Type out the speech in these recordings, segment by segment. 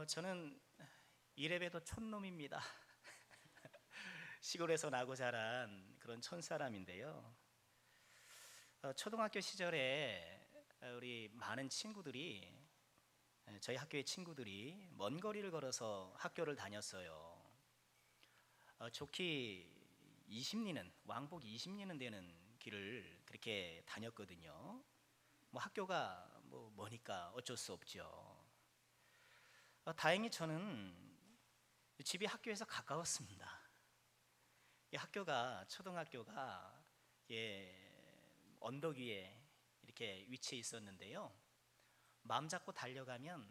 저는 이래봬도 촌놈입니다. 시골에서 나고 자란 그런 촌사람인데요. 초등학교 시절에 우리 많은 친구들이 저희 학교의 친구들이 먼 거리를 걸어서 학교를 다녔어요. 좋게 20리는 왕복 20리는 되는 길을 그렇게 다녔거든요. 뭐 학교가 뭐 머니까 어쩔 수 없죠. 다행히 저는 집이 학교에서 가까웠습니다. 이 학교가 초등학교가 언덕 위에 이렇게 위치해 있었는데요. 마음 잡고 달려가면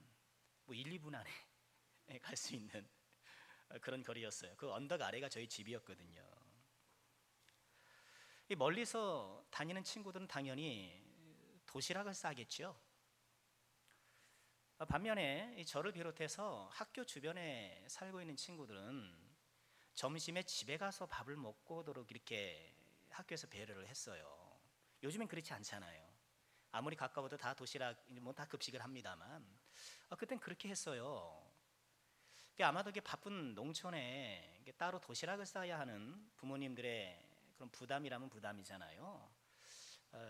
뭐 1, 2분 안에 갈 수 있는 그런 거리였어요. 그 언덕 아래가 저희 집이었거든요. 이 멀리서 다니는 친구들은 당연히 도시락을 싸겠죠. 반면에 저를 비롯해서 학교 주변에 살고 있는 친구들은 점심에 집에 가서 밥을 먹고 오도록 이렇게 학교에서 배려를 했어요. 요즘엔 그렇지 않잖아요. 아무리 가까워도 다 도시락, 뭐 다 급식을 합니다만, 그땐 그렇게 했어요. 아마도 이게 바쁜 농촌에 이게 따로 도시락을 싸야 하는 부모님들의 그런 부담이라면 부담이잖아요.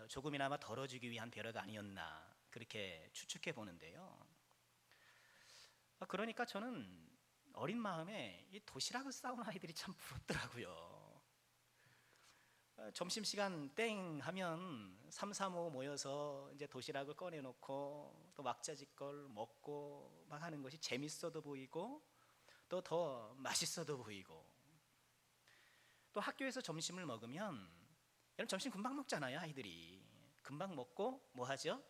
조금이나마 덜어주기 위한 배려가 아니었나 그렇게 추측해 보는데요. 그러니까 저는 어린 마음에 이 도시락을 싸온 아이들이 참 부럽더라고요. 점심시간 땡 하면 3, 3, 5 모여서 이제 도시락을 꺼내놓고 또 왁자지껄 먹고 막 하는 것이 재밌어도 보이고 또 더 맛있어도 보이고, 또 학교에서 점심을 먹으면, 여러분 점심 금방 먹잖아요. 아이들이 금방 먹고 뭐 하죠?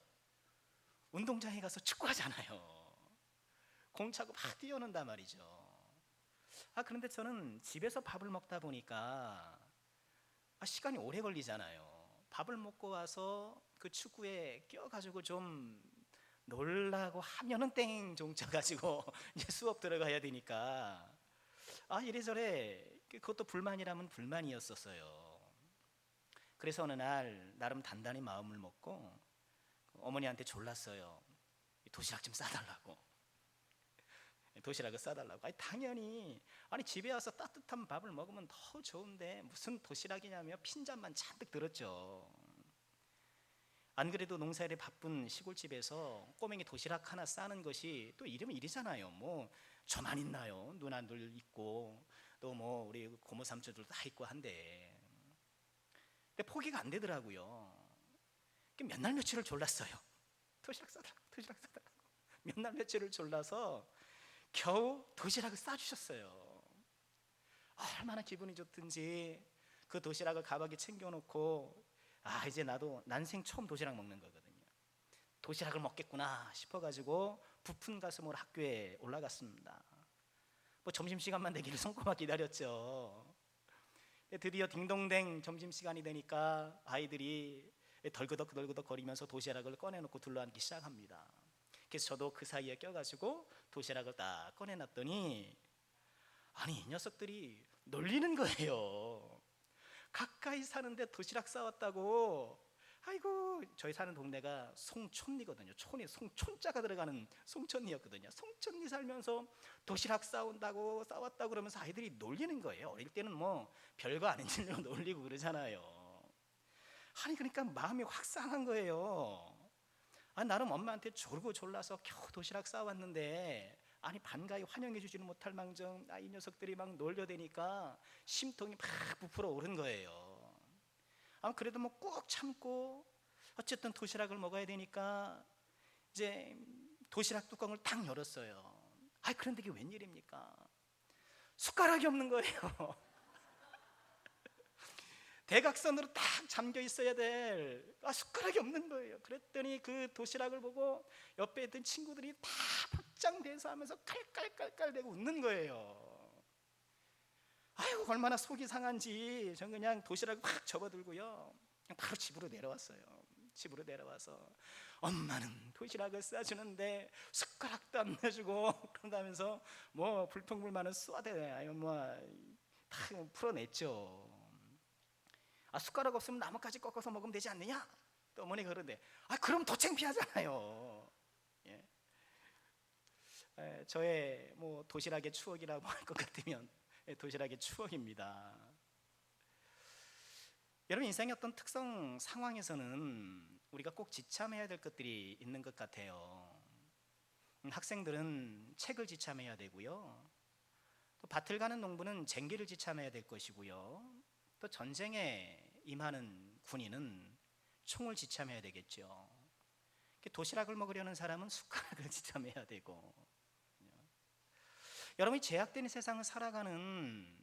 운동장에 가서 축구하잖아요. 공 차고 막 뛰어논단 말이죠. 그런데 저는 집에서 밥을 먹다 보니까 시간이 오래 걸리잖아요. 밥을 먹고 와서 그 축구에 껴가지고 좀 놀라고 하면은 땡 종쳐가지고 이제 수업 들어가야 되니까 이래저래 그것도 불만이라면 불만이었었어요. 그래서 어느 날 나름 단단히 마음을 먹고 어머니한테 졸랐어요. 도시락 좀 싸달라고. 도시락을 싸달라고. 당연히 집에 와서 따뜻한 밥을 먹으면 더 좋은데 무슨 도시락이냐며 핀잔만 잔뜩 들었죠. 안 그래도 농사일에 바쁜 시골집에서 꼬맹이 도시락 하나 싸는 것이 또 이러면 일이잖아요. 뭐 저만 있나요? 누나들 있고 또 뭐 우리 고모 삼촌들도 다 있고 한데, 근데 포기가 안 되더라고요. 몇 날 며칠을 졸랐어요. 도시락 싸달라고, 도시락 싸달라고. 몇 날 며칠을 졸라서 겨우 도시락을 싸주셨어요. 얼마나 기분이 좋든지 그 도시락을 가방에 챙겨놓고 이제 나도 난생 처음 도시락 먹는 거거든요. 도시락을 먹겠구나 싶어가지고 부푼 가슴으로 학교에 올라갔습니다. 뭐 점심시간만 되기를 손꼽아 기다렸죠. 드디어 딩동댕 점심시간이 되니까 아이들이 덜그덕 거리면서 도시락을 꺼내놓고 둘러앉기 시작합니다. 그래서 저도 그 사이에 껴가지고 도시락을 딱 꺼내놨더니 이 녀석들이 놀리는 거예요. 가까이 사는데 도시락 싸왔다고. 아이고, 저희 사는 동네가 송촌리거든요. 촌에 송촌자가 들어가는 송촌리였거든요. 송촌리 살면서 도시락 싸왔다고 그러면서 아이들이 놀리는 거예요. 어릴 때는 뭐 별거 아닌 일로 놀리고 그러잖아요. 그러니까 마음이 확 상한 거예요. 나름 엄마한테 졸고 졸라서 겨우 도시락 싸왔는데 반가이 환영해 주지는 못할 망정 이 녀석들이 막 놀려대니까 심통이 막 부풀어 오른 거예요. 그래도 뭐 꾹 참고 어쨌든 도시락을 먹어야 되니까 이제 도시락 뚜껑을 딱 열었어요. 그런데 이게 웬일입니까? 숟가락이 없는 거예요. 대각선으로 딱 잠겨 있어야 될 숟가락이 없는 거예요. 그랬더니 그 도시락을 보고 옆에 있던 친구들이 다 박장대소 하면서 깔깔깔깔대고 웃는 거예요. 아이고, 얼마나 속이 상한지 전 그냥 도시락을 확 접어들고요, 그냥 바로 집으로 내려왔어요. 집으로 내려와서 엄마는 도시락을 싸주는데 숟가락도 안 내주고 그런다면서 뭐 불평불만을 쏘아대 다 풀어냈죠. 숟가락 없으면 나뭇가지 꺾어서 먹으면 되지 않느냐? 또 어머니가 그러는데 그럼 더 창피하잖아요. 예. 저의 도시락의 추억이라고 할 것 같으면 도시락의 추억입니다. 여러분, 인생의 어떤 특성 상황에서는 우리가 꼭 지참해야 될 것들이 있는 것 같아요. 학생들은 책을 지참해야 되고요. 또 밭을 가는 농부는 쟁기를 지참해야 될 것이고요. 또 전쟁에 임하는 군인은 총을 지참해야 되겠죠. 도시락을 먹으려는 사람은 숟가락을 지참해야 되고. 여러분이 제약된 세상을 살아가는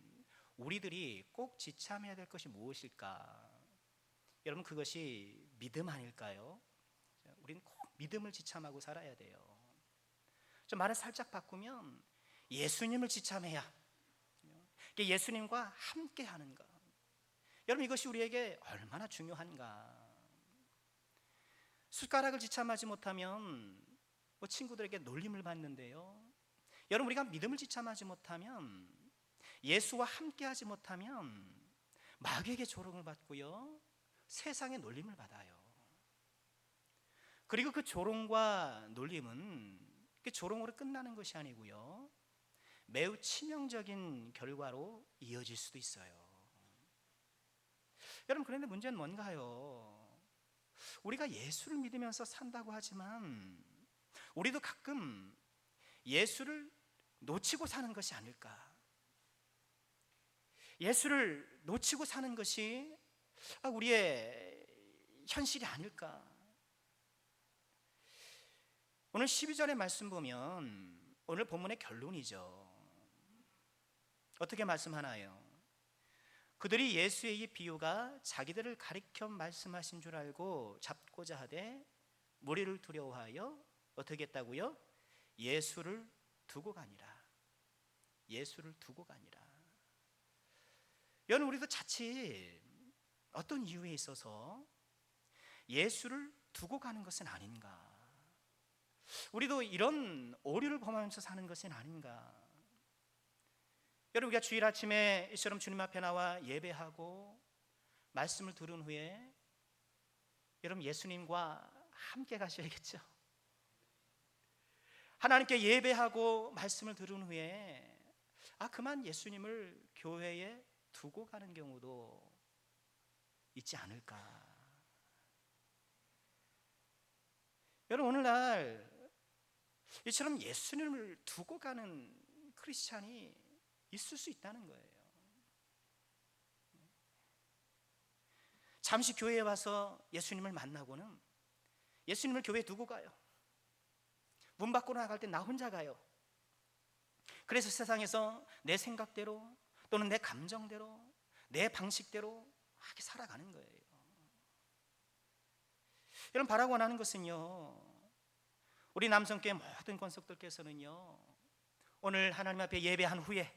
우리들이 꼭 지참해야 될 것이 무엇일까? 여러분, 그것이 믿음 아닐까요? 우리는 꼭 믿음을 지참하고 살아야 돼요. 좀 말을 살짝 바꾸면 예수님을 지참해야, 예수님과 함께 하는 것. 여러분, 이것이 우리에게 얼마나 중요한가. 숟가락을 지참하지 못하면 친구들에게 놀림을 받는데요, 여러분, 우리가 믿음을 지참하지 못하면, 예수와 함께 하지 못하면 마귀에게 조롱을 받고요, 세상에 놀림을 받아요. 그리고 그 조롱과 놀림은 그 조롱으로 끝나는 것이 아니고요, 매우 치명적인 결과로 이어질 수도 있어요. 여러분, 그런데 문제는 뭔가요? 우리가 예수를 믿으면서 산다고 하지만 우리도 가끔 예수를 놓치고 사는 것이 아닐까? 예수를 놓치고 사는 것이 우리의 현실이 아닐까? 오늘 12절의 말씀 보면 오늘 본문의 결론이죠. 어떻게 말씀하나요? 그들이 예수의 이 비유가 자기들을 가리켜 말씀하신 줄 알고 잡고자 하되 무리를 두려워하여 어떻게 했다고요? 예수를 두고 가니라. 예수를 두고 가니라. 여러분, 우리도 자칫 어떤 이유에 있어서 예수를 두고 가는 것은 아닌가? 우리도 이런 오류를 범하면서 사는 것은 아닌가? 여러분, 우리가 주일 아침에 이처럼 주님 앞에 나와 예배하고 말씀을 들은 후에 여러분, 예수님과 함께 가셔야겠죠. 하나님께 예배하고 말씀을 들은 후에 그만 예수님을 교회에 두고 가는 경우도 있지 않을까? 여러분, 오늘날 이처럼 예수님을 두고 가는 크리스찬이 있을 수 있다는 거예요. 잠시 교회에 와서 예수님을 만나고는 예수님을 교회에 두고 가요. 문 밖으로 나갈 때 나 혼자 가요. 그래서 세상에서 내 생각대로 또는 내 감정대로 내 방식대로 막 살아가는 거예요. 여러분, 바라고 원하는 것은요, 우리 남성교회 모든 권속들께서는요, 오늘 하나님 앞에 예배한 후에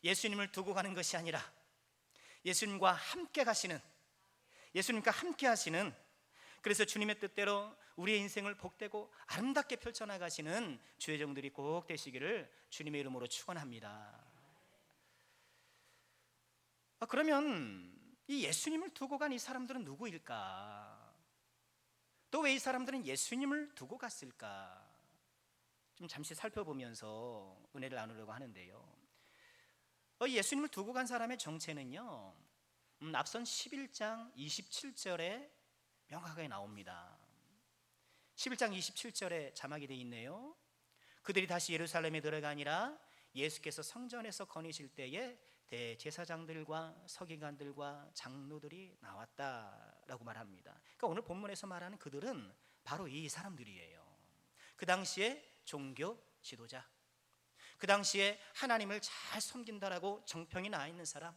예수님을 두고 가는 것이 아니라 예수님과 함께 가시는, 예수님과 함께 하시는, 그래서 주님의 뜻대로 우리의 인생을 복되고 아름답게 펼쳐나가시는 주의 종들이 꼭 되시기를 주님의 이름으로 축원합니다. 그러면 이 예수님을 두고 간 이 사람들은 누구일까? 또 왜 이 사람들은 예수님을 두고 갔을까? 좀 잠시 살펴보면서 은혜를 나누려고 하는데요, 예수님을 두고 간 사람의 정체는요, 앞선 11장 27절에 명확하게 나옵니다. 11장 27절에 자막이 되어 있네요. 그들이 다시 예루살렘에 들어가니라 예수께서 성전에서 거니실 때에 대제사장들과 서기관들과 장로들이 나왔다라고 말합니다. 그러니까 오늘 본문에서 말하는 그들은 바로 이 사람들이에요. 그 당시에 종교 지도자, 그 당시에 하나님을 잘 섬긴다라고 정평이 나 있는 사람.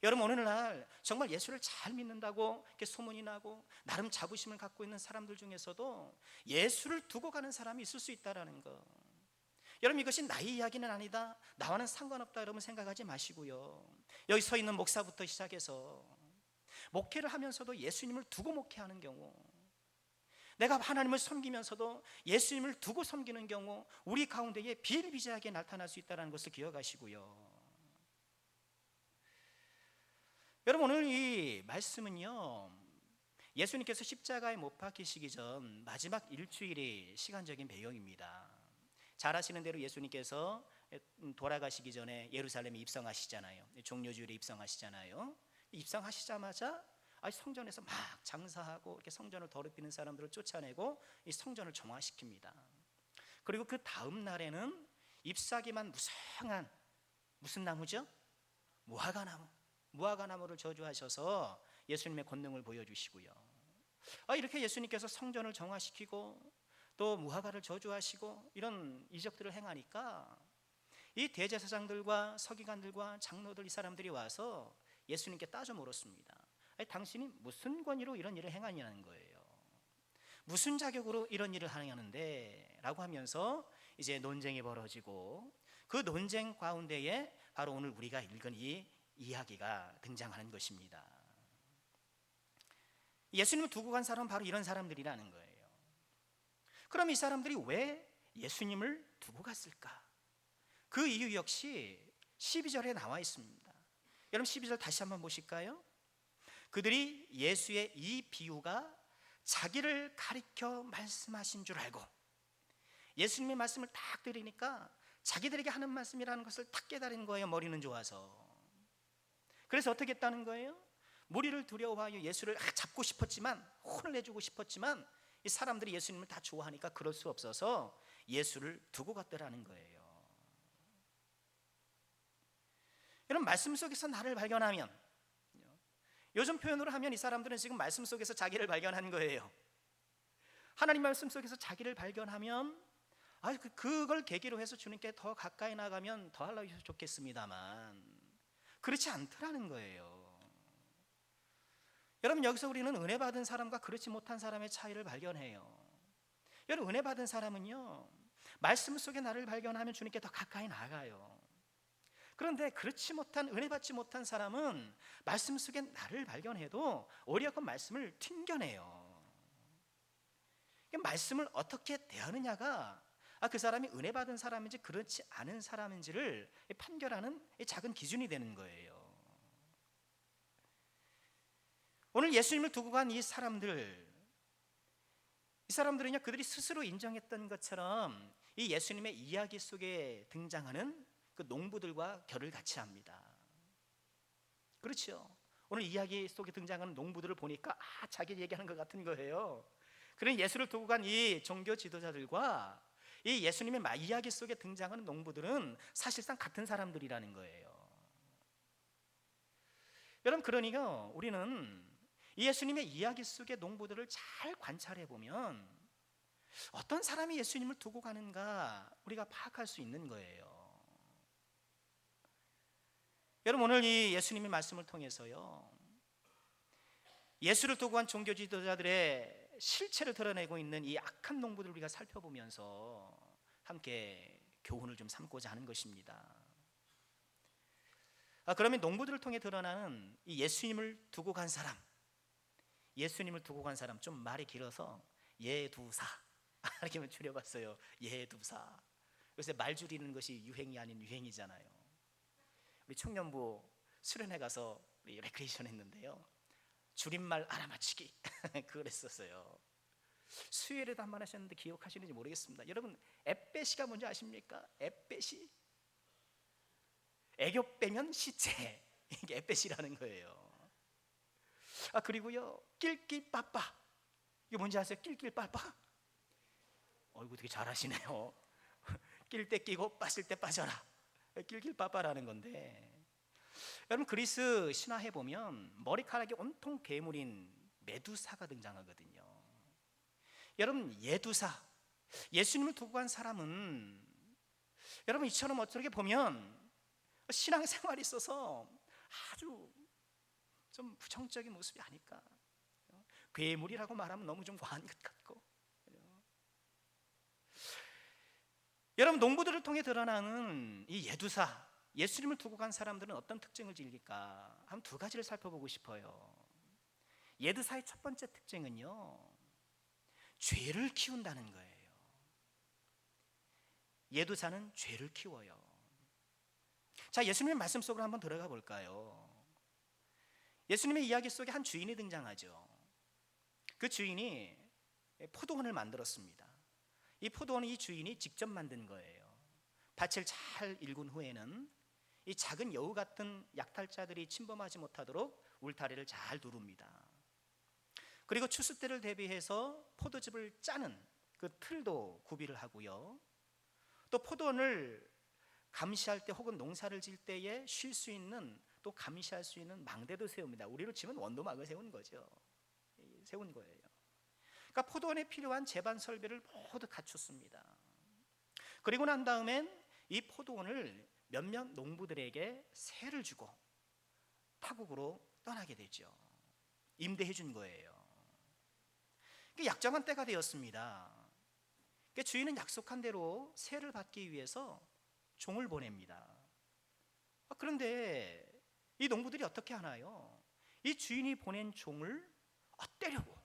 여러분, 오늘날 정말 예수를 잘 믿는다고 이렇게 소문이 나고 나름 자부심을 갖고 있는 사람들 중에서도 예수를 두고 가는 사람이 있을 수 있다라는 거. 여러분, 이것이 나의 이야기는 아니다, 나와는 상관없다, 여러분 생각하지 마시고요, 여기 서 있는 목사부터 시작해서 목회를 하면서도 예수님을 두고 목회하는 경우, 내가 하나님을 섬기면서도 예수님을 두고 섬기는 경우 우리 가운데에 비일비재하게 나타날 수 있다는 것을 기억하시고요. 여러분, 오늘 이 말씀은요, 예수님께서 십자가에 못 박히시기 전 마지막 일주일의 시간적인 배경입니다. 잘 아시는 대로 예수님께서 돌아가시기 전에 예루살렘에 입성하시잖아요. 종려주일에 입성하시잖아요. 입성하시자마자 성전에서 막 장사하고 이렇게 성전을 더럽히는 사람들을 쫓아내고 이 성전을 정화시킵니다. 그리고 그 다음 날에는 잎사귀만 무성한 무슨 나무죠? 무화과나무. 무화과나무를 저주하셔서 예수님의 권능을 보여주시고요. 이렇게 예수님께서 성전을 정화시키고 또 무화과를 저주하시고 이런 이적들을 행하니까 이 대제사장들과 서기관들과 장로들 이 사람들이 와서 예수님께 따져 물었습니다. 당신이 무슨 권위로 이런 일을 행하냐는 거예요. 무슨 자격으로 이런 일을 하냐는데 라고 하면서 이제 논쟁이 벌어지고 그 논쟁 가운데에 바로 오늘 우리가 읽은 이 이야기가 등장하는 것입니다. 예수님을 두고 간 사람은 바로 이런 사람들이라는 거예요. 그럼 이 사람들이 왜 예수님을 두고 갔을까? 그 이유 역시 12절에 나와 있습니다. 여러분 12절 다시 한번 보실까요? 그들이 예수의 이 비유가 자기를 가리켜 말씀하신 줄 알고, 예수님의 말씀을 딱 들으니까 자기들에게 하는 말씀이라는 것을 딱 깨달은 거예요. 머리는 좋아서. 그래서 어떻게 했다는 거예요? 무리를 두려워하여 예수를 잡고 싶었지만, 혼을 내주고 싶었지만 이 사람들이 예수님을 다 좋아하니까 그럴 수 없어서 예수를 두고 갔더라는 거예요. 여러분 말씀 속에서 나를 발견하면, 요즘 표현으로 하면 이 사람들은 지금 말씀 속에서 자기를 발견한 거예요. 하나님 말씀 속에서 자기를 발견하면 그걸 계기로 해서 주님께 더 가까이 나가면 더 하려고 해서 좋겠습니다만 그렇지 않더라는 거예요. 여러분 여기서 우리는 은혜 받은 사람과 그렇지 못한 사람의 차이를 발견해요. 여러분 은혜 받은 사람은요, 말씀 속에 나를 발견하면 주님께 더 가까이 나가요. 그런데 그렇지 못한, 은혜 받지 못한 사람은 말씀 속에 나를 발견해도 오히려 그 말씀을 튕겨내요. 말씀을 어떻게 대하느냐가 그 사람이 은혜 받은 사람인지 그렇지 않은 사람인지를 판결하는 작은 기준이 되는 거예요. 오늘 예수님을 두고 간 이 사람들은요, 그들이 스스로 인정했던 것처럼 이 예수님의 이야기 속에 등장하는 그 농부들과 결을 같이 합니다. 그렇죠. 오늘 이야기 속에 등장하는 농부들을 보니까 자기 얘기하는 것 같은 거예요. 그런 예수를 두고 간 이 종교 지도자들과 이 예수님의 이야기 속에 등장하는 농부들은 사실상 같은 사람들이라는 거예요. 여러분 그러니까 우리는 이 예수님의 이야기 속의 농부들을 잘 관찰해 보면 어떤 사람이 예수님을 두고 가는가 우리가 파악할 수 있는 거예요. 여러분 오늘 이 예수님의 말씀을 통해서요, 예수를 두고 간 종교 지도자들의 실체를 드러내고 있는 이 악한 농부들을 우리가 살펴보면서 함께 교훈을 좀 삼고자 하는 것입니다. 그러면 농부들을 통해 드러나는 이 예수님을 두고 간 사람, 좀 말이 길어서 예두사 이렇게 줄여봤어요. 예두사. 요새 말 줄이는 것이 유행이 아닌 유행이잖아요. 우리 청년부 수련회 가서 우리 레크레이션 했는데요, 줄임말 알아맞히기 그걸 했었어요. 수요일에도 한 번 하셨는데 기억하시는지 모르겠습니다. 여러분 햇배시가 뭔지 아십니까? 햇배시. 애교 빼면 시체, 이게 햇배시라는 거예요. 그리고요 낄낄빠빠, 이게 뭔지 아세요? 낄낄빠빠. 이거 되게 잘하시네요. 낄 때 끼고 빠질 때 빠져라, 낄낄빠빠라는 건데, 여러분 그리스 신화에 보면 머리카락이 온통 괴물인 메두사가 등장하거든요. 여러분 예두사, 예수님을 두고 간 사람은 여러분 이처럼 어떻게 보면 신앙생활이 있어서 아주 좀 부정적인 모습이 아닐까. 괴물이라고 말하면 너무 좀 과한 것 같고. 여러분 농부들을 통해 드러나는 이 예두사, 예수님을 두고 간 사람들은 어떤 특징을 즐길까? 한 두 가지를 살펴보고 싶어요. 예두사의 첫 번째 특징은요, 죄를 키운다는 거예요. 예두사는 죄를 키워요. 자, 예수님의 말씀 속으로 한번 들어가 볼까요? 예수님의 이야기 속에 한 주인이 등장하죠. 그 주인이 포도원을 만들었습니다. 이 포도원은 이 주인이 직접 만든 거예요. 밭을 잘 일군 후에는 이 작은 여우 같은 약탈자들이 침범하지 못하도록 울타리를 잘 두릅니다. 그리고 추수 때를 대비해서 포도즙을 짜는 그 틀도 구비를 하고요. 또 포도원을 감시할 때 혹은 농사를 질 때에 쉴 수 있는, 또 감시할 수 있는 망대도 세웁니다. 우리로 치면 원도막을 세운 거죠. 세운 거예요. 그러니까 포도원에 필요한 제반 설비를 모두 갖췄습니다. 그리고 난 다음엔 이 포도원을 몇몇 농부들에게 세를 주고 타국으로 떠나게 되죠. 임대해 준 거예요. 약정한 때가 되었습니다. 주인은 약속한 대로 세를 받기 위해서 종을 보냅니다. 그런데 이 농부들이 어떻게 하나요? 이 주인이 보낸 종을 때려고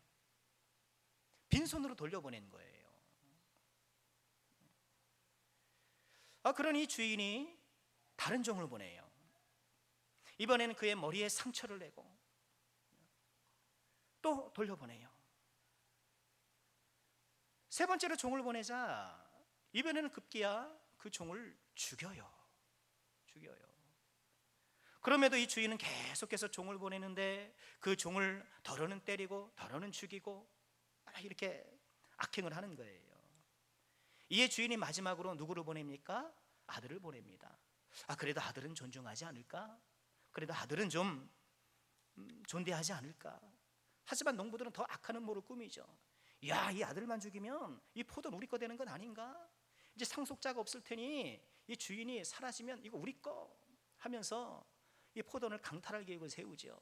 빈손으로 돌려보낸 거예요. 그러니 주인이 다른 종을 보내요. 이번에는 그의 머리에 상처를 내고 또 돌려보내요. 세 번째로 종을 보내자 이번에는 급기야 그 종을 죽여요. 그럼에도 이 주인은 계속해서 종을 보내는데 그 종을 더러는 때리고 더러는 죽이고 이렇게 악행을 하는 거예요. 이에 주인이 마지막으로 누구를 보냅니까? 아들을 보냅니다. 그래도 아들은 존중하지 않을까? 그래도 아들은 좀 존대하지 않을까? 하지만 농부들은 더 악한 음모를 꾸미죠. 이 아들만 죽이면 이 포도는 우리 거 되는 건 아닌가? 이제 상속자가 없을 테니 이 주인이 사라지면 이거 우리 거 하면서 이 포도원을 강탈할 계획을 세우죠.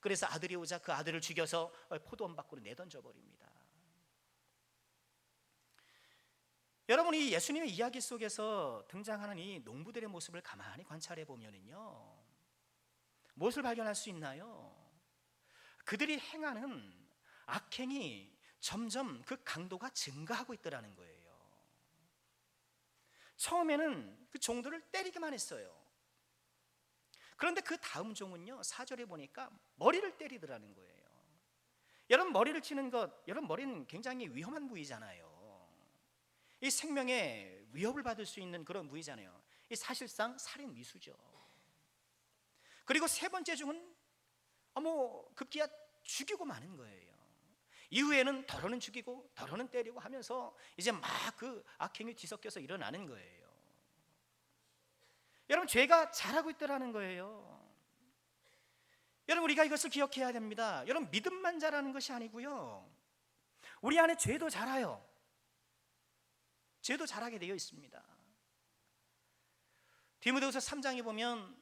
그래서 아들이 오자 그 아들을 죽여서 포도원 밖으로 내던져 버립니다. 여러분, 이 예수님의 이야기 속에서 등장하는 이 농부들의 모습을 가만히 관찰해 보면은요, 무엇을 발견할 수 있나요? 그들이 행하는 악행이 점점 그 강도가 증가하고 있더라는 거예요. 처음에는 그 종들을 때리기만 했어요. 그런데 그 다음 종은요, 4절에 보니까 머리를 때리더라는 거예요. 여러분, 머리를 치는 것, 여러분 머리는 굉장히 위험한 부위잖아요. 이 생명에 위협을 받을 수 있는 그런 부위잖아요. 이 사실상 살인 미수죠. 그리고 세 번째 종은 급기야 죽이고 마는 거예요. 이후에는 더러는 죽이고 더러는 때리고 하면서 이제 막 그 악행이 뒤섞여서 일어나는 거예요. 여러분, 죄가 잘하고 있더라는 거예요. 여러분, 우리가 이것을 기억해야 됩니다. 여러분, 믿음만 잘하는 것이 아니고요, 우리 안에 죄도 자라요. 죄도 자라게 되어 있습니다. 디모데후서 3장에 보면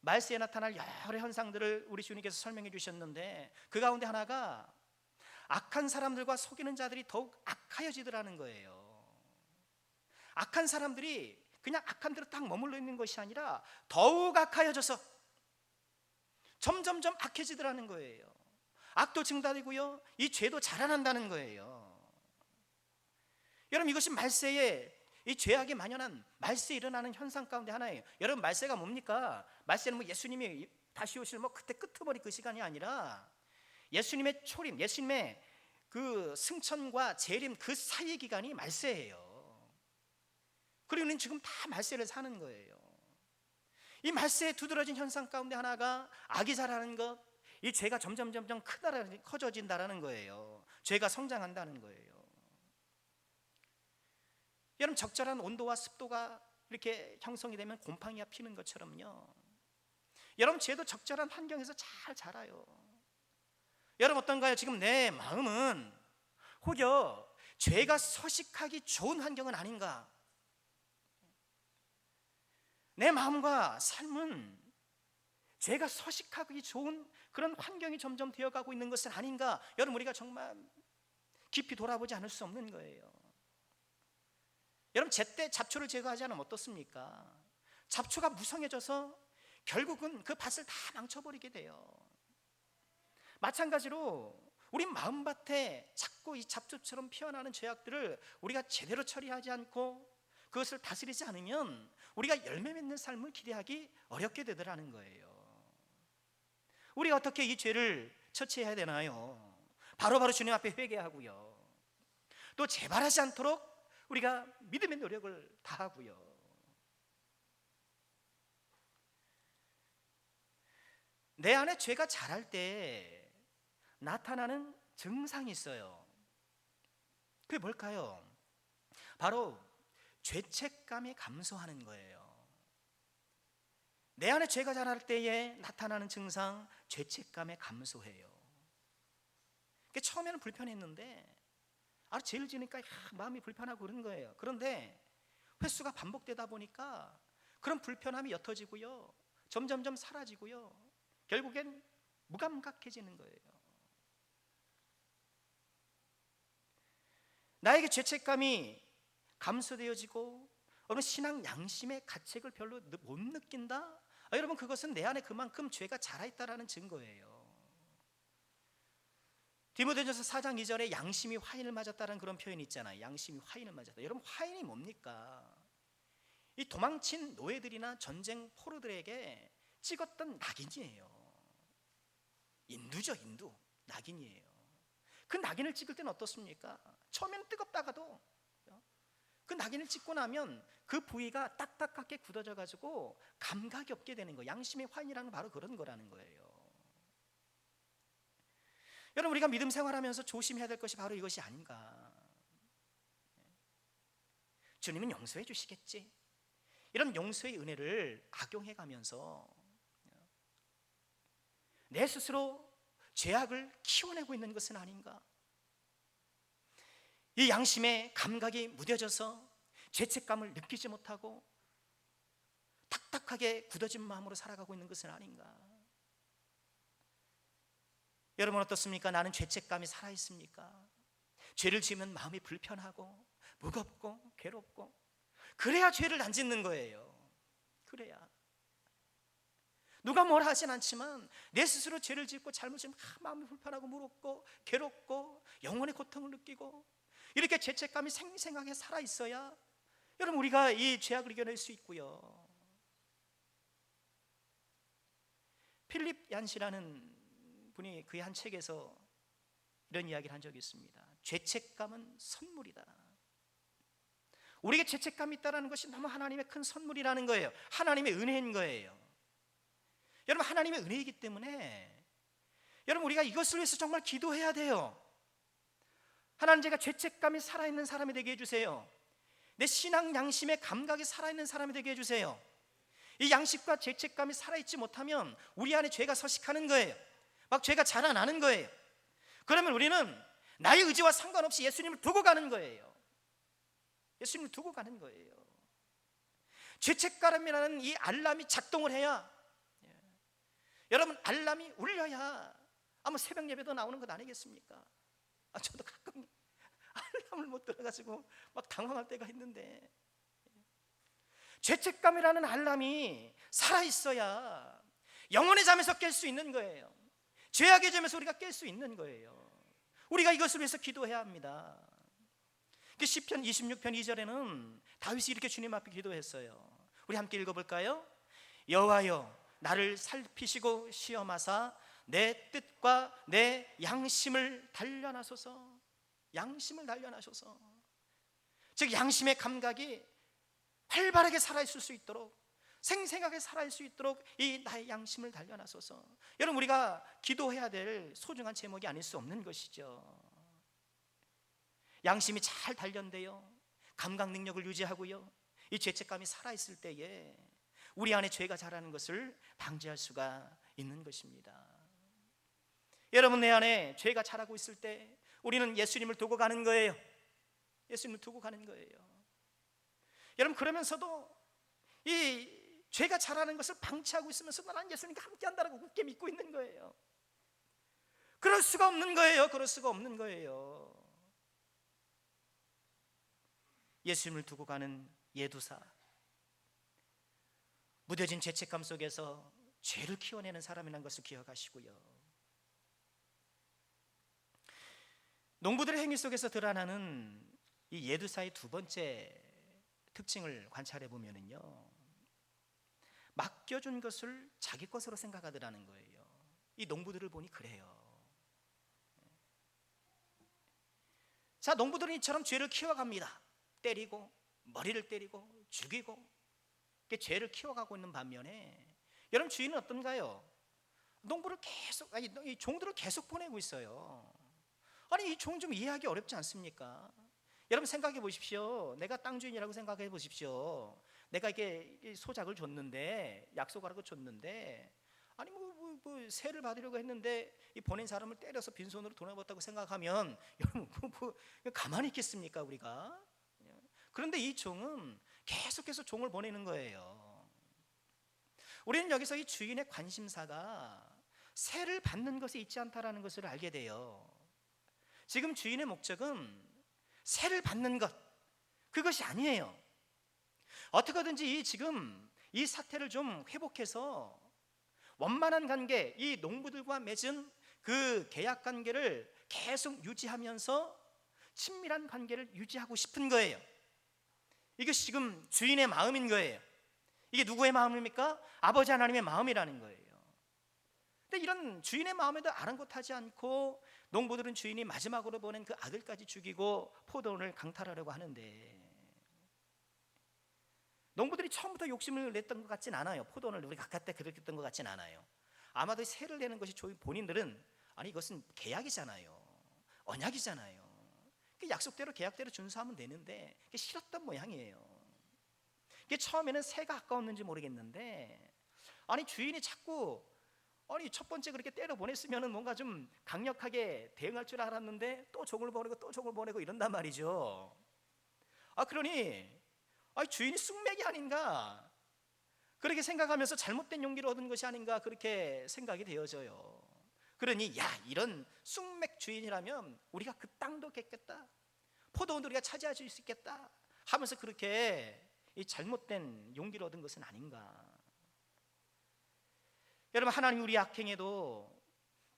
말세에 나타날 여러 현상들을 우리 주님께서 설명해 주셨는데 그 가운데 하나가 악한 사람들과 속이는 자들이 더욱 악하여지더라는 거예요. 악한 사람들이 그냥 악한 대로 딱 머물러 있는 것이 아니라 더욱 악하여져서 점점점 악해지더라는 거예요. 악도 증가되고요, 이 죄도 자라난다는 거예요. 여러분, 이것이 말세에 이 죄악이 만연한 말세에 일어나는 현상 가운데 하나예요. 여러분, 말세가 뭡니까? 말세는 예수님이 다시 오실 그때 끄트머리 그 시간이 아니라 예수님의 초림, 예수님의 그 승천과 재림 그 사이의 기간이 말세예요. 그리고 우리는 지금 다 말세를 사는 거예요. 이 말세에 두드러진 현상 가운데 하나가 악이 자라는 것, 이 죄가 점점 커져진다라는 거예요. 죄가 성장한다는 거예요. 여러분, 적절한 온도와 습도가 이렇게 형성이 되면 곰팡이가 피는 것처럼요, 여러분, 죄도 적절한 환경에서 잘 자라요. 여러분, 어떤가요? 지금 내 마음은 혹여 죄가 서식하기 좋은 환경은 아닌가? 내 마음과 삶은 죄가 서식하기 좋은 그런 환경이 점점 되어가고 있는 것은 아닌가? 여러분, 우리가 정말 깊이 돌아보지 않을 수 없는 거예요. 여러분, 제때 잡초를 제거하지 않으면 어떻습니까? 잡초가 무성해져서 결국은 그 밭을 다 망쳐버리게 돼요. 마찬가지로 우리 마음밭에 자꾸 이 잡초처럼 피어나는 죄악들을 우리가 제대로 처리하지 않고 그것을 다스리지 않으면 우리가 열매 맺는 삶을 기대하기 어렵게 되더라는 거예요. 우리가 어떻게 이 죄를 처치해야 되나요? 바로바로 주님 앞에 회개하고요, 또 재발하지 않도록 우리가 믿음의 노력을 다하고요. 내 안에 죄가 자랄 때 나타나는 증상이 있어요. 그게 뭘까요? 바로 죄책감이 감소하는 거예요. 내 안에 죄가 자랄 때에 나타나는 증상, 죄책감에 감소해요. 처음에는 불편했는데 죄를 지니까 마음이 불편하고 그런 거예요. 그런데 횟수가 반복되다 보니까 그런 불편함이 옅어지고요, 점점점 사라지고요, 결국엔 무감각해지는 거예요. 나에게 죄책감이 감소되어지고 신앙 양심의 가책을 별로 못 느낀다? 여러분, 그것은 내 안에 그만큼 죄가 자라있다라는 증거예요. 디모데전서 4장 2절에 양심이 화인을 맞았다는 그런 표현이 있잖아요. 양심이 화인을 맞았다. 여러분, 화인이 뭡니까? 이 도망친 노예들이나 전쟁 포로들에게 찍었던 낙인이에요. 인두죠, 인두. 낙인이에요. 그 낙인을 찍을 때는 어떻습니까? 처음에는 뜨겁다가도 그 낙인을 찍고 나면 그 부위가 딱딱하게 굳어져 가지고 감각이 없게 되는 거예요. 양심의 화인이라는 바로 그런 거라는 거예요. 여러분, 우리가 믿음 생활하면서 조심해야 될 것이 바로 이것이 아닌가. 주님은 용서해 주시겠지, 이런 용서의 은혜를 악용해 가면서 내 스스로 죄악을 키워내고 있는 것은 아닌가. 이 양심의 감각이 무뎌져서 죄책감을 느끼지 못하고 딱딱하게 굳어진 마음으로 살아가고 있는 것은 아닌가. 여러분, 어떻습니까? 나는 죄책감이 살아있습니까? 죄를 지으면 마음이 불편하고 무겁고 괴롭고, 그래야 죄를 안 짓는 거예요. 그래야 누가 뭘 하진 않지만 내 스스로 죄를 짓고 잘못지면 마음이 불편하고 무겁고 괴롭고 영혼의 고통을 느끼고, 이렇게 죄책감이 생생하게 살아있어야 여러분, 우리가 이 죄악을 이겨낼 수 있고요. 필립 얀시라는 분이 그의 한 책에서 이런 이야기를 한 적이 있습니다. 죄책감은 선물이다. 우리에게 죄책감이 있다는 것이 너무 하나님의 큰 선물이라는 거예요. 하나님의 은혜인 거예요. 여러분, 하나님의 은혜이기 때문에 여러분, 우리가 이것을 위해서 정말 기도해야 돼요. 하나님, 제가 죄책감이 살아있는 사람이 되게 해주세요. 내 신앙 양심의 감각이 살아있는 사람이 되게 해주세요. 이 양심과 죄책감이 살아있지 못하면 우리 안에 죄가 서식하는 거예요. 막 죄가 자라나는 거예요. 그러면 우리는 나의 의지와 상관없이 예수님을 두고 가는 거예요. 예수님을 두고 가는 거예요. 죄책감이라는 이 알람이 작동을 해야, 여러분, 알람이 울려야 새벽 예배도 나오는 것 아니겠습니까? 저도 가끔 알람을 못 들어가지고 막 당황할 때가 있는데, 죄책감이라는 알람이 살아있어야 영혼의 잠에서 깰 수 있는 거예요. 죄악의 잠에서 우리가 깰 수 있는 거예요. 우리가 이것을 위해서 기도해야 합니다. 시편 26편 2절에는 다윗이 이렇게 주님 앞에 기도했어요. 우리 함께 읽어볼까요? 여호와여, 나를 살피시고 시험하사 내 뜻과 내 양심을 단련하소서. 양심을 단련하소서. 즉, 양심의 감각이 활발하게 살아있을 수 있도록, 생생하게 살아있을 수 있도록 이 나의 양심을 단련하소서. 여러분, 우리가 기도해야 될 소중한 제목이 아닐 수 없는 것이죠. 양심이 잘 단련되어 감각 능력을 유지하고요, 이 죄책감이 살아있을 때에 우리 안에 죄가 자라는 것을 방지할 수가 있는 것입니다. 여러분, 내 안에 죄가 자라고 있을 때 우리는 예수님을 두고 가는 거예요. 예수님을 두고 가는 거예요. 여러분, 그러면서도 이 죄가 자라는 것을 방치하고 있으면서도 나는 예수님과 함께 한다고 굳게 믿고 있는 거예요. 그럴 수가 없는 거예요. 그럴 수가 없는 거예요. 예수님을 두고 가는 예두사, 무뎌진 죄책감 속에서 죄를 키워내는 사람이라는 것을 기억하시고요. 농부들의 행위 속에서 드러나는 이 예두사의 두 번째 특징을 관찰해 보면은요, 맡겨준 것을 자기 것으로 생각하더라는 거예요. 이 농부들을 보니 그래요. 자, 농부들은 이처럼 죄를 키워갑니다. 때리고 머리를 때리고 죽이고 이렇게 죄를 키워가고 있는 반면에 여러분 주인은 어떤가요? 농부를 계속, 이 종들을 계속 보내고 있어요. 아니 이 종 좀 이해하기 어렵지 않습니까? 여러분 생각해 보십시오. 내가 땅 주인이라고 생각해 보십시오. 내가 이게 소작을 줬는데, 약속하라고 줬는데, 아니 세를 받으려고 했는데 이 보낸 사람을 때려서 빈손으로 돌아봤다고 생각하면 여러분 가만히 있겠습니까 우리가? 그런데 이 종은 계속해서 종을 보내는 거예요. 우리는 여기서 이 주인의 관심사가 세를 받는 것에 있지 않다라는 것을 알게 돼요. 지금 주인의 목적은 세를 받는 것, 그것이 아니에요. 어떻게든지 지금 이 사태를 좀 회복해서 원만한 관계, 이 농부들과 맺은 그 계약 관계를 계속 유지하면서 친밀한 관계를 유지하고 싶은 거예요. 이것이 지금 주인의 마음인 거예요. 이게 누구의 마음입니까? 아버지 하나님의 마음이라는 거예요. 근데 이런 주인의 마음에도 아랑곳하지 않고 농부들은 주인이 마지막으로 보낸 그 아들까지 죽이고 포도원을 강탈하려고 하는데, 농부들이 처음부터 욕심을 냈던 것 같진 않아요. 포도원을 우리 각각 때 그랬던 것 같진 않아요. 아마도 세를 내는 것이 본인들은 아니 이것은 계약이잖아요, 언약이잖아요, 그 약속대로 계약대로 준수하면 되는데 그게 싫었던 모양이에요. 이게 처음에는 새가 아까웠는지 모르겠는데, 아니 주인이 자꾸 아니 첫 번째 그렇게 때려 보냈으면 뭔가 좀 강력하게 대응할 줄 알았는데 또 종을 보내고 또 종을 보내고 이런단 말이죠. 그러니 주인이 쑥맥이 아닌가 그렇게 생각하면서 잘못된 용기를 얻은 것이 아닌가 그렇게 생각이 되어져요. 그러니 야, 이런 쑥맥 주인이라면 우리가 그 땅도 겠겠다, 포도원도 우리가 차지할 수 있겠다 하면서 그렇게 이 잘못된 용기를 얻은 것은 아닌가. 여러분, 하나님 우리 악행에도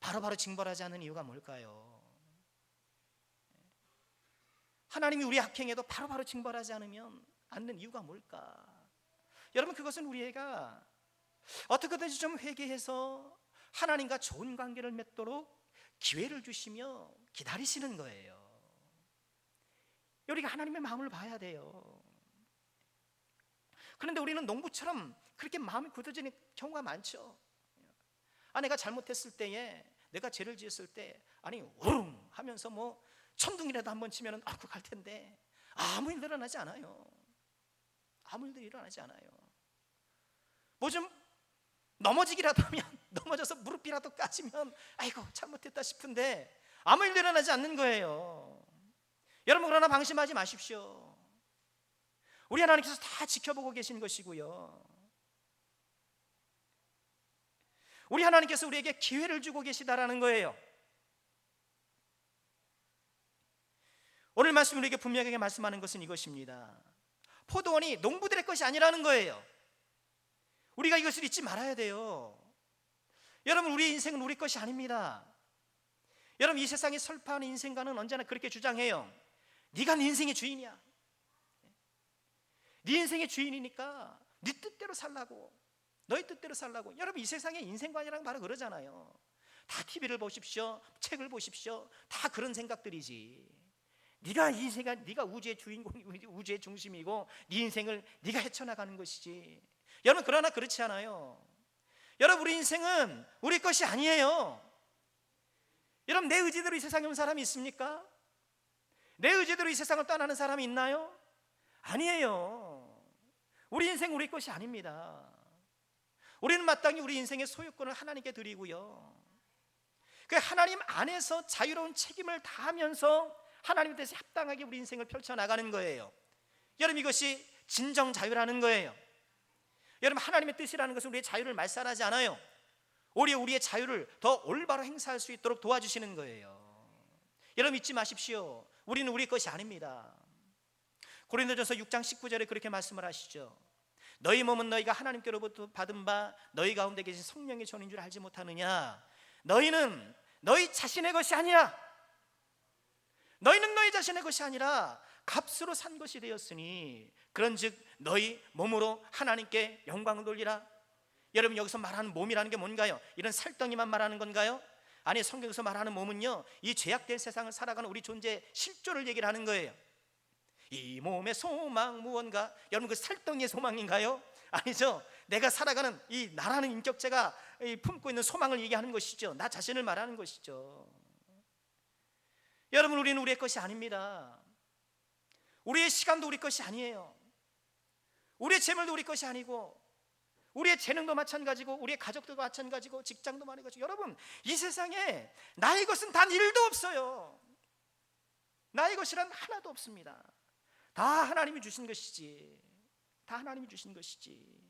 바로바로 징벌하지 않는 이유가 뭘까요? 하나님이 우리 악행에도 바로바로 징벌하지 않는 이유가 뭘까? 여러분, 그것은 우리가 어떻게든지 좀 회개해서 하나님과 좋은 관계를 맺도록 기회를 주시며 기다리시는 거예요. 우리가 하나님의 마음을 봐야 돼요. 그런데 우리는 농부처럼 그렇게 마음이 굳어지는 경우가 많죠. 내가 잘못했을 때에, 내가 죄를 지었을 때 아니 우릉 하면서 천둥이라도 한번 치면은 갈 텐데 아무 일도 일어나지 않아요. 아무 일도 일어나지 않아요. 뭐 좀 넘어지기라도 하면 넘어져서 무릎이라도 까지면 아이고 잘못했다 싶은데 아무 일도 일어나지 않는 거예요. 여러분, 그러나 방심하지 마십시오. 우리 하나님께서 다 지켜보고 계신 것이고요, 우리 하나님께서 우리에게 기회를 주고 계시다라는 거예요. 오늘 말씀 우리에게 분명하게 말씀하는 것은 이것입니다. 포도원이 농부들의 것이 아니라는 거예요. 우리가 이것을 잊지 말아야 돼요. 여러분, 우리 인생은 우리 것이 아닙니다. 여러분, 이 세상에 설파하는 인생관은 언제나 그렇게 주장해요. 네가 네 인생의 주인이야. 네 인생의 주인이니까 네 뜻대로 살라고, 너희 뜻대로 살라고. 여러분, 이 세상의 인생관이라는 바로 그러잖아요. 다 TV를 보십시오, 책을 보십시오, 다 그런 생각들이지. 네가 인생가, 네가 우주의 주인공이고 우주의 중심이고 네 인생을 네가 헤쳐나가는 것이지. 여러분, 그러나 그렇지 않아요. 여러분, 우리 인생은 우리 것이 아니에요. 여러분, 내 의지대로 이 세상에 온 사람이 있습니까? 내 의지대로 이 세상을 떠나는 사람이 있나요? 아니에요. 우리 인생 우리 것이 아닙니다. 우리는 마땅히 우리 인생의 소유권을 하나님께 드리고요, 그 하나님 안에서 자유로운 책임을 다하면서 하나님에 대해서 합당하게 우리 인생을 펼쳐나가는 거예요. 여러분, 이것이 진정 자유라는 거예요. 여러분, 하나님의 뜻이라는 것은 우리의 자유를 말살하지 않아요. 오히려 우리의 자유를 더 올바로 행사할 수 있도록 도와주시는 거예요. 여러분, 잊지 마십시오. 우리는 우리 것이 아닙니다. 고린도전서 6장 19절에 그렇게 말씀을 하시죠. 너희 몸은 너희가 하나님께로부터 받은 바 너희 가운데 계신 성령의 전인 줄 알지 못하느냐. 너희는 너희 자신의 것이 아니라, 너희는 너희 자신의 것이 아니라 값으로 산 것이 되었으니 그런즉 너희 몸으로 하나님께 영광을 돌리라. 여러분, 여기서 말하는 몸이라는 게 뭔가요? 이런 살덩이만 말하는 건가요? 아니, 성경에서 말하는 몸은요, 이 죄악된 세상을 살아가는 우리 존재의 실존을 얘기를 하는 거예요. 이 몸의 소망 무언가? 여러분 그 살덩이의 소망인가요? 아니죠. 내가 살아가는 이 나라는 인격체가 품고 있는 소망을 얘기하는 것이죠. 나 자신을 말하는 것이죠. 여러분 우리는 우리의 것이 아닙니다. 우리의 시간도 우리 것이 아니에요. 우리의 재물도 우리 것이 아니고, 우리의 재능도 마찬가지고, 우리의 가족도 마찬가지고, 직장도 마찬가지고. 여러분 이 세상에 나의 것은 단 1도 없어요. 나의 것이란 하나도 없습니다. 다 하나님이 주신 것이지. 다 하나님이 주신 것이지.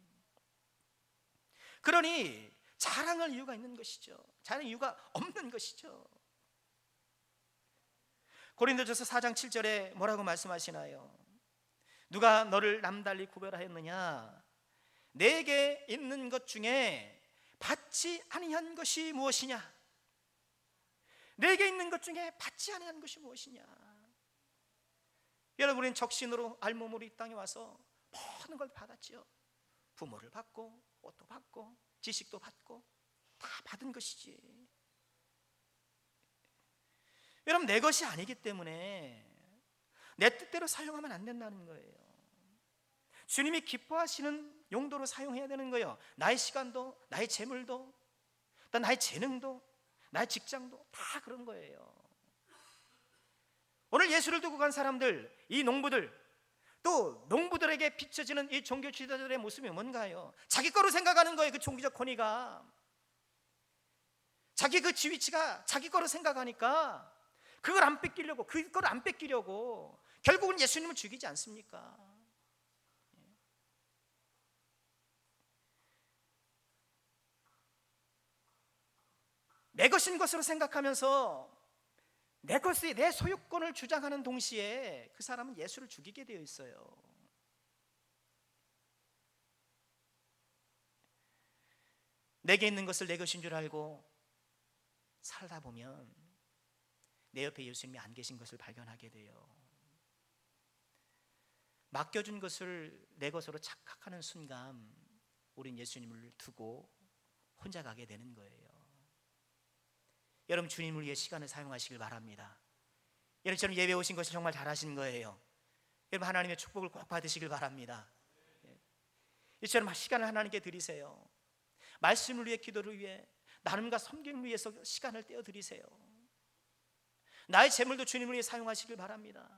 그러니 자랑할 이유가 있는 것이죠. 자랑할 이유가 없는 것이죠. 고린도전서 4장 7절에 뭐라고 말씀하시나요? 누가 너를 남달리 구별하였느냐? 내게 있는 것 중에 받지 아니한 것이 무엇이냐? 내게 있는 것 중에 받지 아니한 것이 무엇이냐? 여러분 우리는 적신으로 알몸으로 이 땅에 와서 모든 걸 받았지요. 부모를 받고, 옷도 받고, 지식도 받고, 다 받은 것이지. 여러분 내 것이 아니기 때문에 내 뜻대로 사용하면 안 된다는 거예요. 주님이 기뻐하시는 용도로 사용해야 되는 거예요. 나의 시간도, 나의 재물도, 또 나의 재능도, 나의 직장도 다 그런 거예요. 오늘 예수를 두고 간 사람들, 이 농부들, 또 농부들에게 비춰지는 이 종교 지도자들의 모습이 뭔가요? 자기 거로 생각하는 거예요. 그 종교적 권위가, 자기 그 지위치가 자기 거로 생각하니까 그걸 안 뺏기려고, 그걸 안 뺏기려고 결국은 예수님을 죽이지 않습니까? 내 것인 것으로 생각하면서 내 것이 내 소유권을 주장하는 동시에 그 사람은 예수를 죽이게 되어 있어요. 내게 있는 것을 내 것인 줄 알고 살다 보면 내 옆에 예수님이 안 계신 것을 발견하게 돼요. 맡겨준 것을 내 것으로 착각하는 순간 우린 예수님을 두고 혼자 가게 되는 거예요. 여러분 주님을 위해 시간을 사용하시길 바랍니다. 여러분처럼 예배 오신 것을 정말 잘하신 거예요. 여러분 하나님의 축복을 꼭 받으시길 바랍니다. 이처럼 시간을 하나님께 드리세요. 말씀을 위해, 기도를 위해, 나눔과 섬김을 위해서 시간을 떼어 드리세요. 나의 재물도 주님을 위해 사용하시길 바랍니다.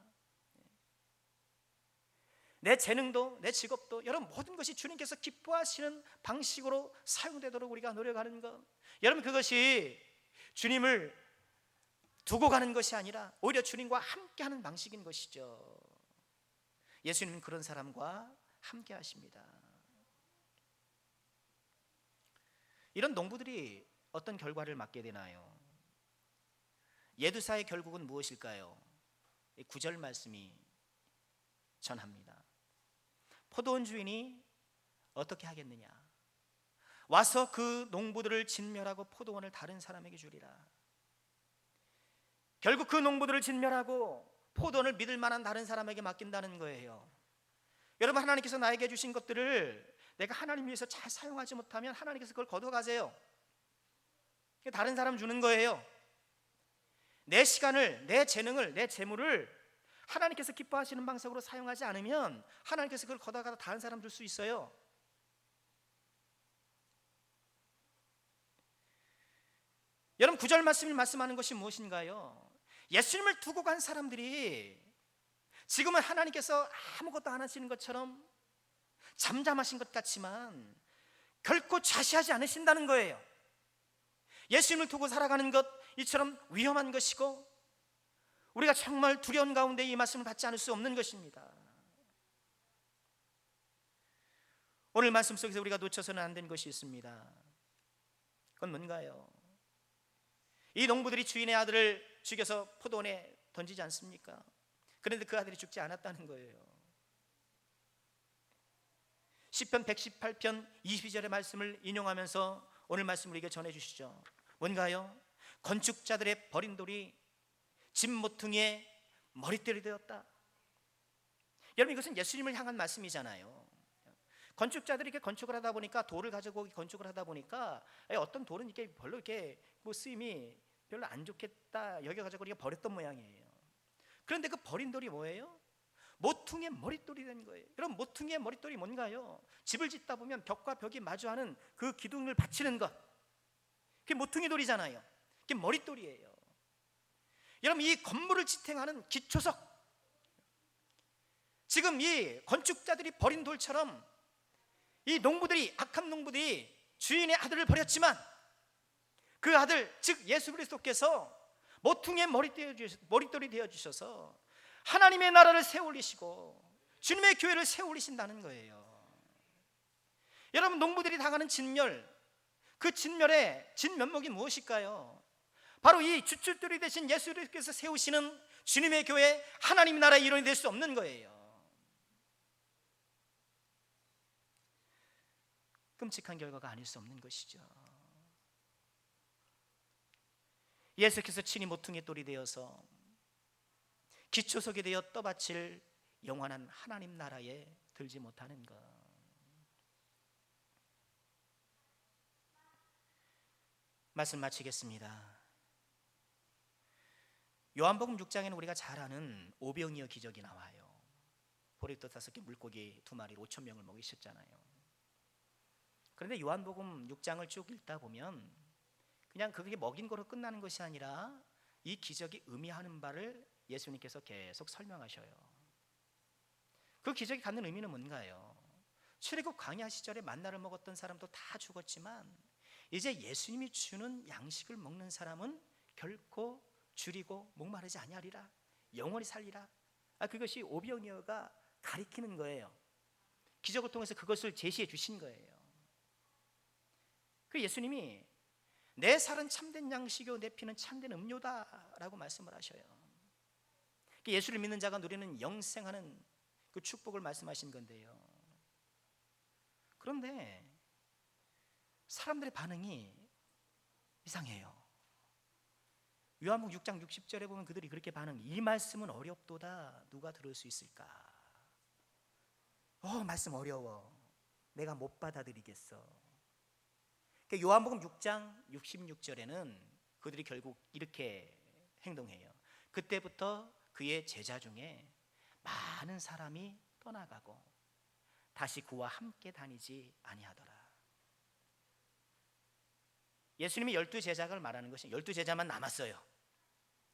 내 재능도, 내 직업도, 여러분 모든 것이 주님께서 기뻐하시는 방식으로 사용되도록 우리가 노력하는 것, 여러분 그것이 주님을 두고 가는 것이 아니라 오히려 주님과 함께하는 방식인 것이죠. 예수님은 그런 사람과 함께 하십니다. 이런 농부들이 어떤 결과를 맞게 되나요? 예두사의 결국은 무엇일까요? 9절 말씀이 전합니다. 포도원 주인이 어떻게 하겠느냐? 와서 그 농부들을 진멸하고 포도원을 다른 사람에게 주리라. 결국 그 농부들을 진멸하고 포도원을 믿을 만한 다른 사람에게 맡긴다는 거예요. 여러분 하나님께서 나에게 주신 것들을 내가 하나님 위해서 잘 사용하지 못하면 하나님께서 그걸 거둬가세요. 다른 사람 주는 거예요. 내 시간을, 내 재능을, 내 재물을 하나님께서 기뻐하시는 방식으로 사용하지 않으면 하나님께서 그걸 걷어가다 다른 사람 줄 수 있어요. 여러분 9절 말씀이 말씀하는 것이 무엇인가요? 예수님을 두고 간 사람들이 지금은 하나님께서 아무것도 안 하시는 것처럼 잠잠하신 것 같지만 결코 좌시하지 않으신다는 거예요. 예수님을 두고 살아가는 것 이처럼 위험한 것이고 우리가 정말 두려운 가운데 이 말씀을 받지 않을 수 없는 것입니다. 오늘 말씀 속에서 우리가 놓쳐서는 안 된 것이 있습니다. 그건 뭔가요? 이 농부들이 주인의 아들을 죽여서 포도원에 던지지 않습니까? 그런데 그 아들이 죽지 않았다는 거예요. 시편 118편 22절의 말씀을 인용하면서 오늘 말씀을 우리에게 전해주시죠. 뭔가요? 건축자들의 버린 돌이 집 모퉁이에 머리털이 되었다. 여러분 이것은 예수님을 향한 말씀이잖아요. 건축자들이 이렇게 건축을 하다 보니까 돌을 가지고 건축을 하다 보니까 어떤 돌은 이렇게 별로 이렇게 뭐 쓰임이 별로 안 좋겠다 여겨 가지고 우리가 버렸던 모양이에요. 그런데 그 버린 돌이 뭐예요? 모퉁이의 머릿돌이 된 거예요. 여러분, 모퉁이의 머릿돌이 뭔가요? 집을 짓다 보면 벽과 벽이 마주하는 그 기둥을 받치는 것, 그게 모퉁이 돌이잖아요. 그게 머릿돌이에요. 여러분, 이 건물을 지탱하는 기초석, 지금 이 건축자들이 버린 돌처럼 이 농부들이, 악한 농부들이 주인의 아들을 버렸지만 그 아들, 즉 예수 그리스도께서 모퉁이의 머릿돌이 되어주셔서 하나님의 나라를 세우리시고 주님의 교회를 세우리신다는 거예요. 여러분, 농부들이 당하는 진멸, 그 진멸의 진면목이 무엇일까요? 바로 이 주춧돌이 되신 예수 그리스도께서 세우시는 주님의 교회, 하나님의 나라의 일원이 될 수 없는 거예요. 끔찍한 결과가 아닐 수 없는 것이죠. 예수께서 친히 모퉁이 돌이 되어서 기초석이 되어 떠받칠 영원한 하나님 나라에 들지 못하는 것. 말씀 마치겠습니다. 요한복음 6장에는 우리가 잘 아는 오병이어 기적이 나와요. 보리떡 5개, 물고기 2마리로 5천 명을 먹이셨잖아요. 그런데 요한복음 6장을 쭉 읽다 보면 그냥 그게 먹인 거로 끝나는 것이 아니라 이 기적이 의미하는 바를 예수님께서 계속 설명하셔요. 그 기적이 갖는 의미는 뭔가요? 출애굽 광야 시절에 만나를 먹었던 사람도 다 죽었지만 이제 예수님이 주는 양식을 먹는 사람은 결코 줄이고 목마르지 아니하리라, 영원히 살리라. 그것이 오병이어가 가리키는 거예요. 기적을 통해서 그것을 제시해 주신 거예요. 그 예수님이 내 살은 참된 양식이요 내 피는 참된 음료다라고 말씀을 하셔요. 예수를 믿는 자가 누리는 영생하는 그 축복을 말씀하신 건데요. 그런데 사람들의 반응이 이상해요. 요한복음 6장 60절에 보면 그들이 그렇게 반응해요. 이 말씀은 어렵도다, 누가 들을 수 있을까? 말씀 어려워, 내가 못 받아들이겠어. 요한복음 6장 66절에는 그들이 결국 이렇게 행동해요. 그때부터 그의 제자 중에 많은 사람이 떠나가고 다시 그와 함께 다니지 아니하더라. 예수님이 12제자를 말하는 것이 12제자만 남았어요.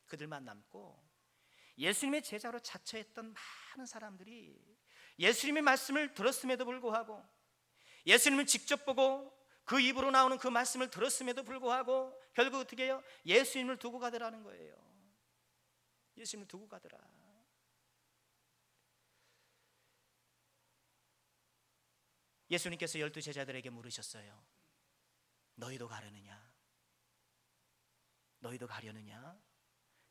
그들만 남고 예수님의 제자로 자처했던 많은 사람들이 예수님의 말씀을 들었음에도 불구하고, 예수님을 직접 보고 그 입으로 나오는 그 말씀을 들었음에도 불구하고 결국 어떻게 해요? 예수님을 두고 가더라는 거예요. 예수님을 두고 가더라. 예수님께서 12제자들에게 물으셨어요. 너희도 가려느냐? 너희도 가려느냐?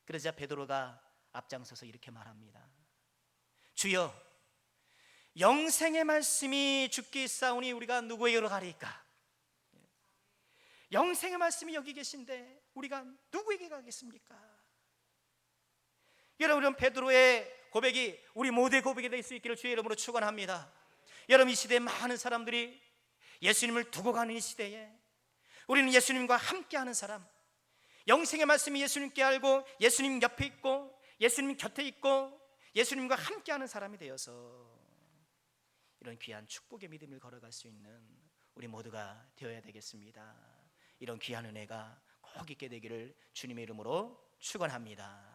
그러자 베드로가 앞장서서 이렇게 말합니다. 주여, 영생의 말씀이 주께 있사오니 우리가 누구에게로 가리까? 영생의 말씀이 여기 계신데 우리가 누구에게 가겠습니까? 여러분, 베드로의 고백이 우리 모두의 고백이 될 수 있기를 주의 이름으로 축원합니다. 여러분, 이 시대에 많은 사람들이 예수님을 두고 가는 이 시대에 우리는 예수님과 함께하는 사람, 영생의 말씀이 예수님께 알고 예수님 옆에 있고 예수님 곁에 있고 예수님과 함께하는 사람이 되어서 이런 귀한 축복의 믿음을 걸어갈 수 있는 우리 모두가 되어야 되겠습니다. 이런 귀한 은혜가 꼭 있게 되기를 주님의 이름으로 축원합니다.